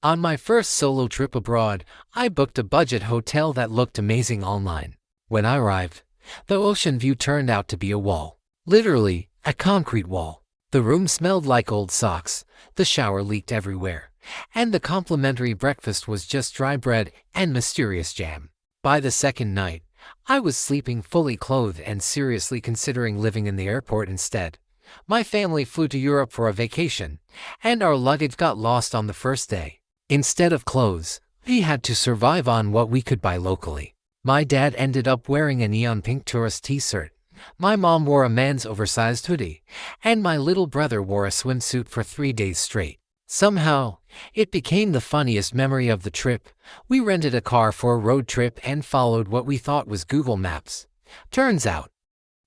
On my first solo trip abroad, I booked a budget hotel that looked amazing online. When I arrived, the ocean view turned out to be a wall. Literally, a concrete wall. The room smelled like old socks, the shower leaked everywhere, and the complimentary breakfast was just dry bread and mysterious jam. By the second night, I was sleeping fully clothed and seriously considering living in the airport instead. My family flew to Europe for a vacation, and our luggage got lost on the first day. Instead of clothes, we had to survive on what we could buy locally. My dad ended up wearing a neon pink tourist t-shirt. My mom wore a man's oversized hoodie, and my little brother wore a swimsuit for 3 days straight. Somehow, it became the funniest memory of the trip. We rented a car for a road trip and followed what we thought was Google Maps. Turns out,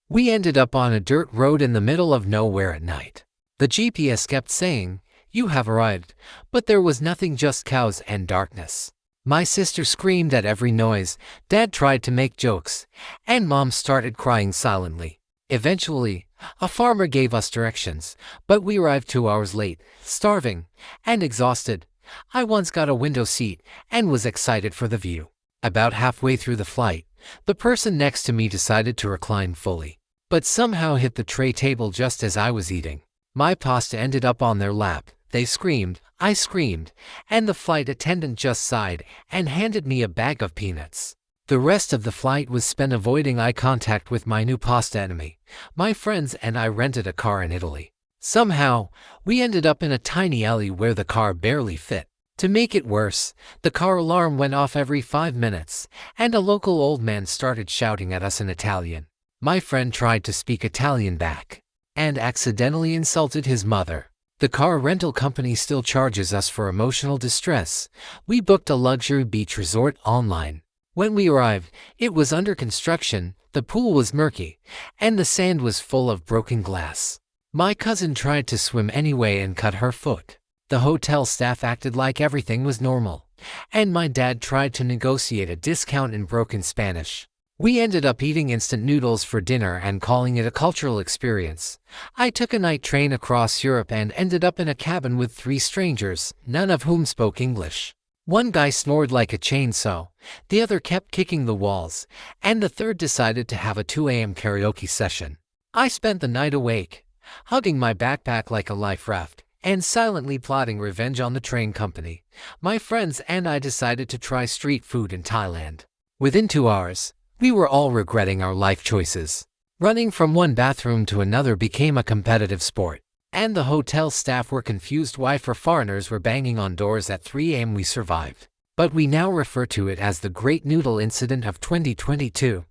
we ended up on a dirt road in the middle of nowhere at night. The GPS kept saying, "You have arrived," but there was nothing, just cows and darkness. My sister screamed at every noise, Dad tried to make jokes, and Mom started crying silently. Eventually, a farmer gave us directions, but we arrived 2 hours late, starving and exhausted. I once got a window seat and was excited for the view. About halfway through the flight, the person next to me decided to recline fully, but somehow hit the tray table just as I was eating. My pasta ended up on their lap. They screamed, I screamed, and the flight attendant just sighed and handed me a bag of peanuts. The rest of the flight was spent avoiding eye contact with my new pasta enemy. My friends and I rented a car in Italy. Somehow, we ended up in a tiny alley where the car barely fit. To make it worse, the car alarm went off every 5 minutes, and a local old man started shouting at us in Italian. My friend tried to speak Italian back, and accidentally insulted his mother. The car rental company still charges us for emotional distress. We booked a luxury beach resort online. When we arrived, it was under construction, the pool was murky, and the sand was full of broken glass. My cousin tried to swim anyway and cut her foot. The hotel staff acted like everything was normal, and my dad tried to negotiate a discount in broken Spanish. We ended up eating instant noodles for dinner and calling it a cultural experience. I took a night train across Europe and ended up in a cabin with 3 strangers, none of whom spoke English. One guy snored like a chainsaw, the other kept kicking the walls, and the third decided to have a 2 a.m. karaoke session. I spent the night awake, hugging my backpack like a life raft, and silently plotting revenge on the train company. My friends and I decided to try street food in Thailand. Within 2 hours, we were all regretting our life choices. Running from one bathroom to another became a competitive sport, and the hotel staff were confused why foreigners were banging on doors at 3 a.m. We survived, but we now refer to it as the Great Noodle Incident of 2022.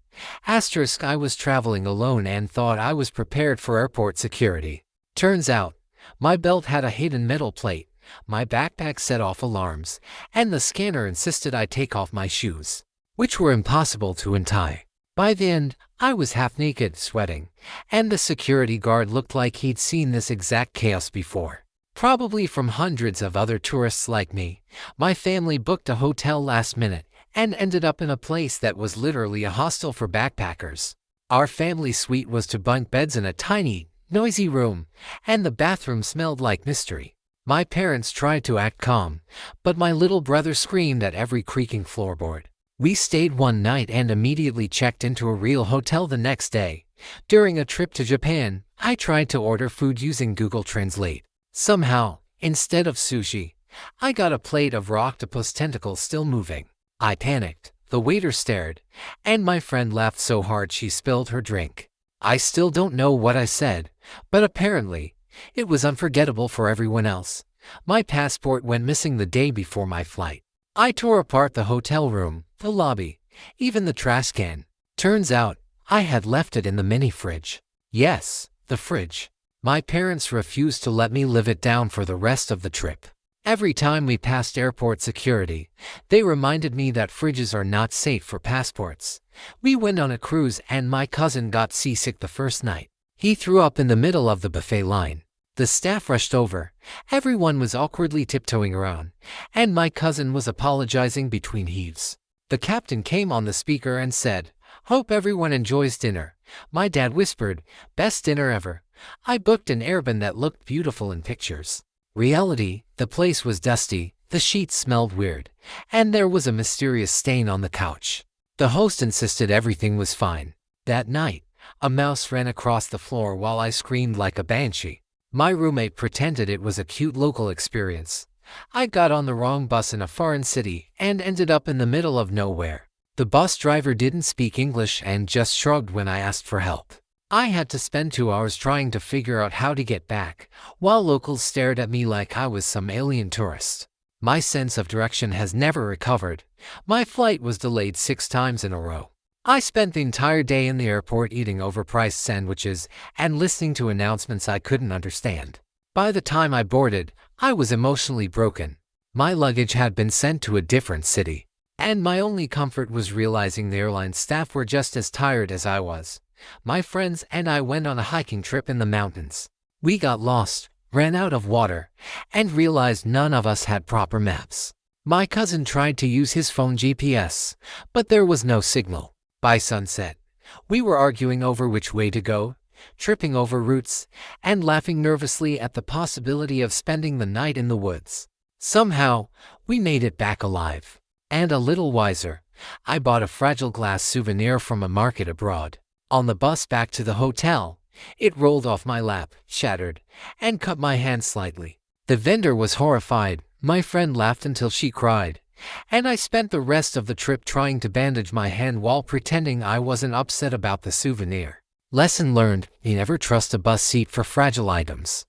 I was traveling alone and thought I was prepared for airport security. Turns out, my belt had a hidden metal plate, my backpack set off alarms, and the scanner insisted I take off my shoes, which were impossible to untie. By the end, I was half naked, sweating, and the security guard looked like he'd seen this exact chaos before. Probably from hundreds of other tourists like me, my family booked a hotel last minute and ended up in a place that was literally a hostel for backpackers. Our family suite was 2 bunk beds in a tiny, noisy room, and the bathroom smelled like mystery. My parents tried to act calm, but my little brother screamed at every creaking floorboard. We stayed one night and immediately checked into a real hotel the next day. During a trip to Japan, I tried to order food using Google Translate. Somehow, instead of sushi, I got a plate of raw octopus tentacles still moving. I panicked, the waiter stared, and my friend laughed so hard she spilled her drink. I still don't know what I said, but apparently, it was unforgettable for everyone else. My passport went missing the day before my flight. I tore apart the hotel room, the lobby, even the trash can. Turns out, I had left it in the mini fridge. Yes, the fridge. My parents refused to let me live it down for the rest of the trip. Every time we passed airport security, they reminded me that fridges are not safe for passports. We went on a cruise and my cousin got seasick the first night. He threw up in the middle of the buffet line. The staff rushed over, everyone was awkwardly tiptoeing around, and my cousin was apologizing between heaves. The captain came on the speaker and said, "Hope everyone enjoys dinner." My dad whispered, "Best dinner ever." I booked an Airbnb that looked beautiful in pictures. Reality, the place was dusty, The sheets smelled weird, and there was a mysterious stain on the couch. The host insisted everything was fine. That night, a mouse ran across the floor while I screamed like a banshee. My roommate pretended it was a cute local experience. I got on the wrong bus in a foreign city and ended up in the middle of nowhere. The bus driver didn't speak English and just shrugged when I asked for help. I had to spend 2 hours trying to figure out how to get back, while locals stared at me like I was some alien tourist. My sense of direction has never recovered. My flight was delayed 6 times in a row. I spent the entire day in the airport eating overpriced sandwiches and listening to announcements I couldn't understand. By the time I boarded, I was emotionally broken. My luggage had been sent to a different city, and my only comfort was realizing the airline staff were just as tired as I was. My friends and I went on a hiking trip in the mountains. We got lost, ran out of water, and realized none of us had proper maps. My cousin tried to use his phone GPS, but there was no signal. By sunset, we were arguing over which way to go, tripping over roots, and laughing nervously at the possibility of spending the night in the woods. Somehow, we made it back alive. And a little wiser, I bought a fragile glass souvenir from a market abroad. On the bus back to the hotel, it rolled off my lap, shattered, and cut my hand slightly. The vendor was horrified, my friend laughed until she cried, and I spent the rest of the trip trying to bandage my hand while pretending I wasn't upset about the souvenir. Lesson learned: you never trust a bus seat for fragile items.